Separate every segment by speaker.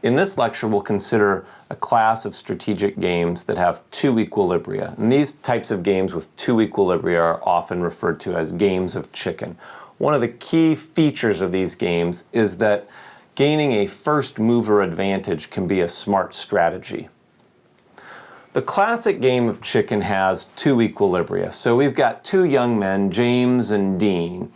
Speaker 1: In this lecture, we'll consider a class of strategic games that have two equilibria. And these types of games with two equilibria are often referred to as games of chicken. One of the key features of these games is that gaining a first mover advantage can be a smart strategy. The classic game of chicken has two equilibria. So we've got two young men, James and Dean,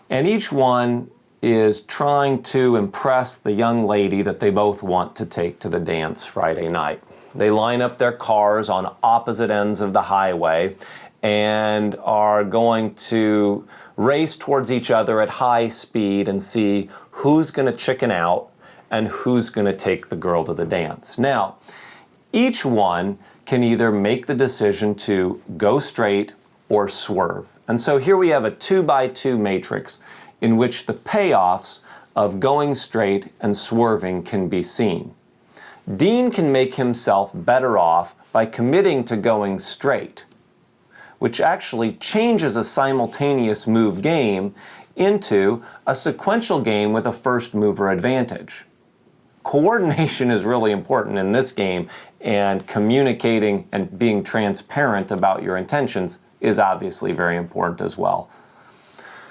Speaker 1: and each one is trying to impress the young lady that they both want to take to the dance Friday night. They line up their cars on opposite ends of the highway and are going to race towards each other at high speed and see who's going to chicken out and who's going to take the girl to the dance. Now, each one can either make the decision to go straight or swerve. And so here we have a 2x2 matrix in which the payoffs of going straight and swerving can be seen. Dean can make himself better off by committing to going straight, which actually changes a simultaneous move game into a sequential game with a first mover advantage. Coordination is really important in this game, and communicating and being transparent about your intentions is obviously very important as well.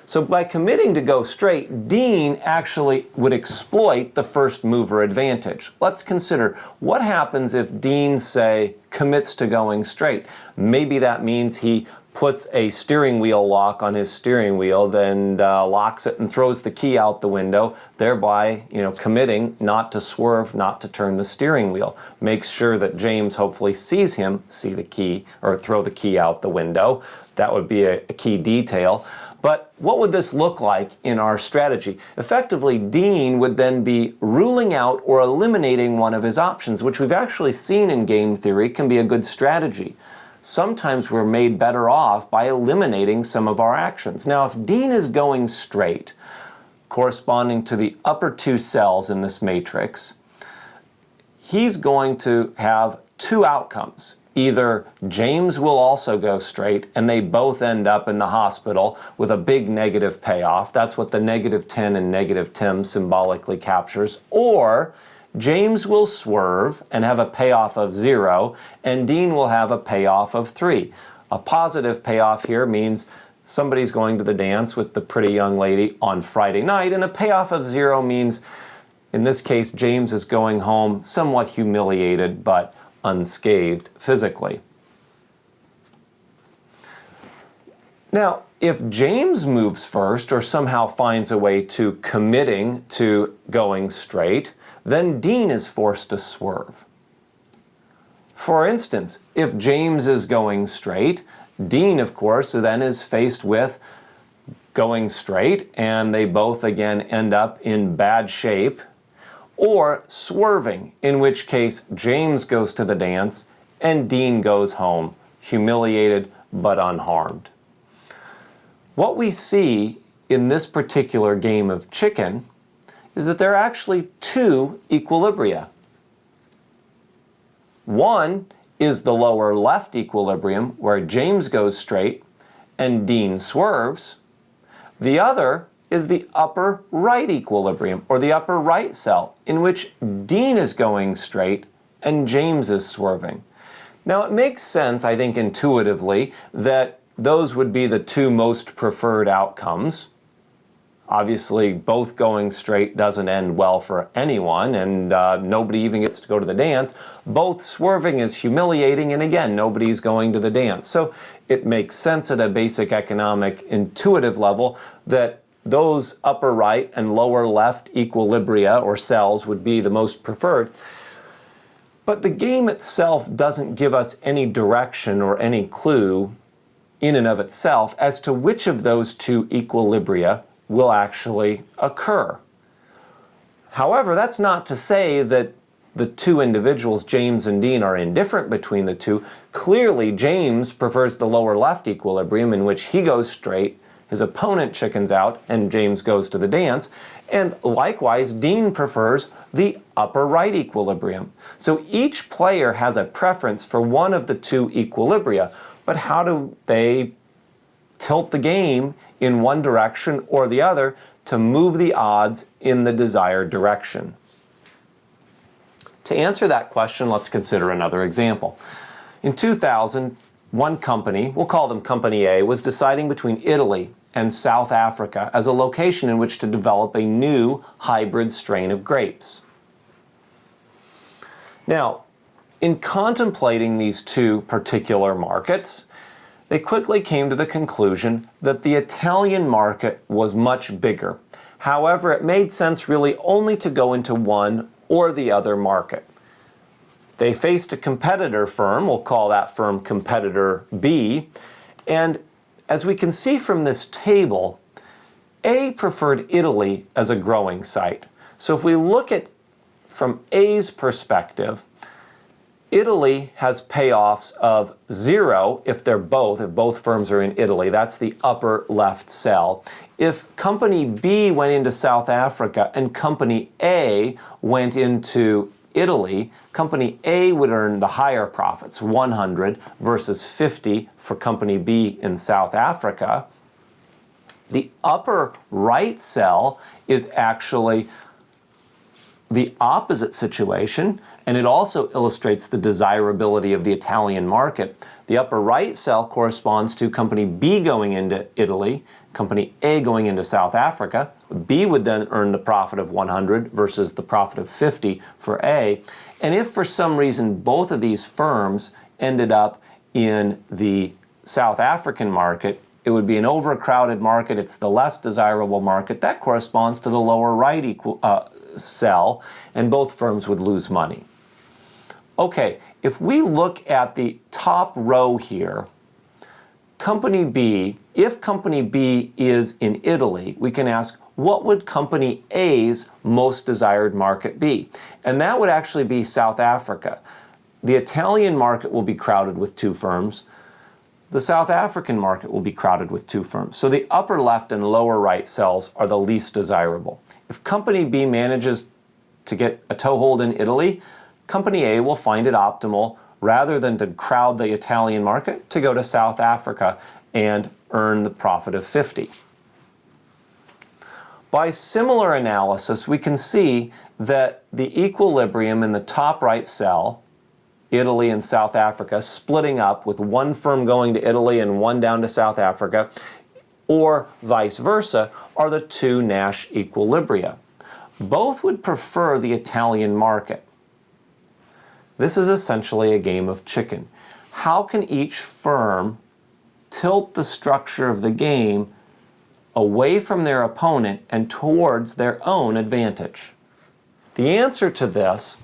Speaker 1: So by committing to go straight, Dean actually would exploit the first mover advantage. Let's consider what happens if Dean, say, commits to going straight. Maybe that means he puts a steering wheel lock on his steering wheel, then locks it and throws the key out the window, thereby, committing not to swerve, not to turn the steering wheel. Makes sure that James hopefully sees him see the key or throw the key out the window. That would be a key detail. But what would this look like in our strategy? Effectively, Dean would then be ruling out or eliminating one of his options, which we've actually seen in game theory can be a good strategy. Sometimes we're made better off by eliminating some of our actions. Now, if Dean is going straight, corresponding to the upper two cells in this matrix, he's going to have two outcomes. Either James will also go straight and they both end up in the hospital with a big negative payoff. That's what the -10 and -10 symbolically captures. Or James will swerve and have a payoff of 0, and Dean will have a payoff of 3. A positive payoff here means somebody's going to the dance with the pretty young lady on Friday night, and a payoff of 0 means, in this case, James is going home somewhat humiliated but unscathed physically. Now, if James moves first or somehow finds a way to committing to going straight, then Dean is forced to swerve. For instance, if James is going straight, Dean, of course, then is faced with going straight, and they both again end up in bad shape, or swerving, in which case James goes to the dance and Dean goes home, humiliated but unharmed. What we see in this particular game of chicken is that there are actually two equilibria. One is the lower left equilibrium, where James goes straight and Dean swerves. The other is the upper right equilibrium, or the upper right cell, in which Dean is going straight and James is swerving. Now, it makes sense, I think, intuitively, that those would be the two most preferred outcomes. Obviously, both going straight doesn't end well for anyone, and nobody even gets to go to the dance. Both swerving is humiliating, and again, nobody's going to the dance. So it makes sense at a basic economic intuitive level that those upper right and lower left equilibria or cells would be the most preferred. But the game itself doesn't give us any direction or any clue in and of itself as to which of those two equilibria will actually occur. However, that's not to say that the two individuals, James and Dean, are indifferent between the two. Clearly, James prefers the lower left equilibrium, in which he goes straight, his opponent chickens out, and James goes to the dance. And likewise, Dean prefers the upper right equilibrium. So each player has a preference for one of the two equilibria, but how do they tilt the game in one direction or the other to move the odds in the desired direction? To answer that question, let's consider another example. In 2000, one company, we'll call them Company A, was deciding between Italy and South Africa as a location in which to develop a new hybrid strain of grapes. Now, in contemplating these two particular markets, they quickly came to the conclusion that the Italian market was much bigger. However, it made sense really only to go into one or the other market. They faced a competitor firm, we'll call that firm Competitor B, and as we can see from this table, A preferred Italy as a growing site. So if we look at from A's perspective, Italy has payoffs of 0 if both firms are in Italy. That's the upper left cell. If Company B went into South Africa and Company A went into Italy, Company A would earn the higher profits, 100 versus 50 for Company B in South Africa. The upper right cell is actually the opposite situation, and it also illustrates the desirability of the Italian market. The upper right cell corresponds to Company B going into Italy, Company A going into South Africa. B would then earn the profit of 100 versus the profit of 50 for A. And if for some reason both of these firms ended up in the South African market, it would be an overcrowded market. It's the less desirable market. That corresponds to the lower right cell, and both firms would lose money. Okay, if we look at the top row here, Company B, if Company B is in Italy, we can ask, what would Company A's most desired market be? And that would actually be South Africa. The Italian market will be crowded with two firms. The South African market will be crowded with two firms. So the upper left and lower right cells are the least desirable. If Company B manages to get a toehold in Italy, Company A will find it optimal, rather than to crowd the Italian market, to go to South Africa and earn the profit of 50. By similar analysis, we can see that the equilibrium in the top right cell, Italy and South Africa, splitting up with one firm going to Italy and one down to South Africa, or vice versa, are the two Nash equilibria. Both would prefer the Italian market. This is essentially a game of chicken. How can each firm tilt the structure of the game away from their opponent and towards their own advantage? The answer to this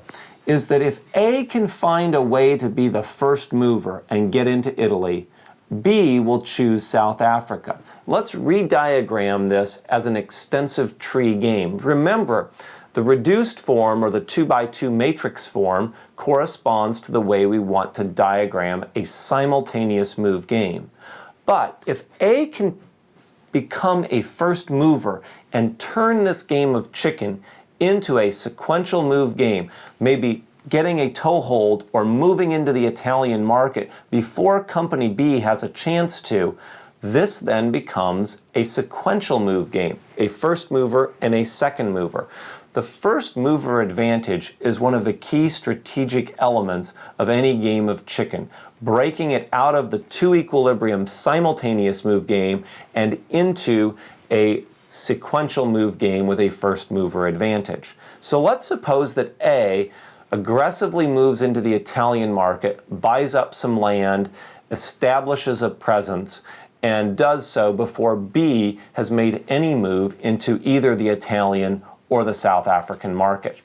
Speaker 1: is that if A can find a way to be the first mover and get into Italy, B will choose South Africa. Let's rediagram this as an extensive tree game. Remember, the reduced form, or the 2x2 matrix form, corresponds to the way we want to diagram a simultaneous move game. But if A can become a first mover and turn this game of chicken into a sequential move game, maybe getting a toehold or moving into the Italian market before Company B has a chance to, this then becomes a sequential move game, a first mover and a second mover. The first mover advantage is one of the key strategic elements of any game of chicken, breaking it out of the two equilibrium simultaneous move game and into a sequential move game with a first mover advantage. So let's suppose that A aggressively moves into the Italian market, buys up some land, establishes a presence, and does so before B has made any move into either the Italian or the South African market.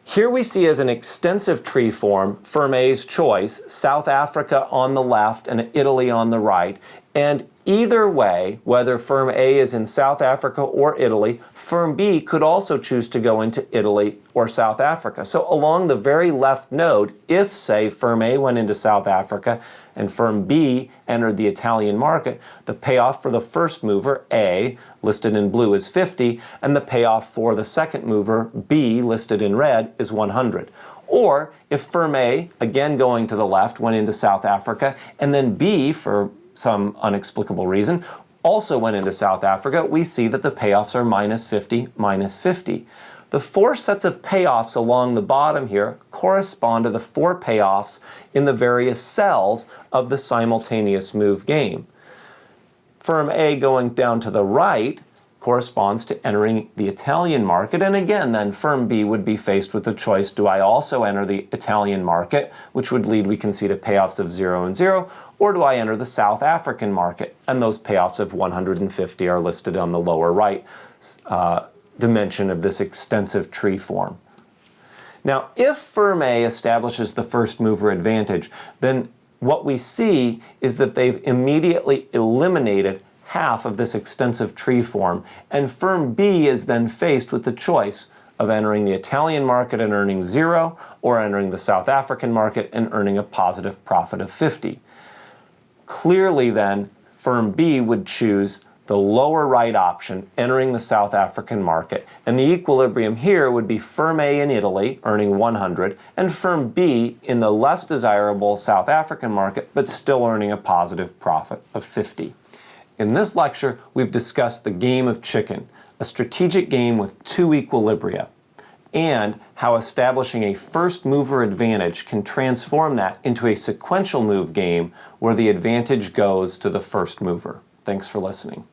Speaker 1: Here we see as an extensive tree form, Firm A's choice, South Africa on the left and Italy on the right, and either way, whether Firm A is in South Africa or Italy, Firm B could also choose to go into Italy or South Africa. So along the very left node, if, say, Firm A went into South Africa and Firm B entered the Italian market, the payoff for the first mover, A, listed in blue, is 50, and the payoff for the second mover, B, listed in red, is 100. Or if Firm A, again going to the left, went into South Africa, and then B, for some inexplicable reason, also went into South Africa, we see that the payoffs are minus 50, minus 50. The 4 sets of payoffs along the bottom here correspond to the 4 payoffs in the various cells of the simultaneous move game. Firm A going down to the right corresponds to entering the Italian market, and again then firm B would be faced with the choice, do I also enter the Italian market, which would lead, we can see, to payoffs of 0 and 0, or do I enter the South African market? And those payoffs of 150 are listed on the lower right dimension of this extensive tree form. Now, if firm A establishes the first mover advantage, then what we see is that they've immediately eliminated half of this extensive tree form, and firm B is then faced with the choice of entering the Italian market and earning 0, or entering the South African market and earning a positive profit of 50. Clearly then, firm B would choose the lower right option, entering the South African market, and the equilibrium here would be firm A in Italy, earning 100, and firm B in the less desirable South African market, but still earning a positive profit of 50. In this lecture, we've discussed the game of chicken, a strategic game with 2 equilibria, and how establishing a first mover advantage can transform that into a sequential move game where the advantage goes to the first mover. Thanks for listening.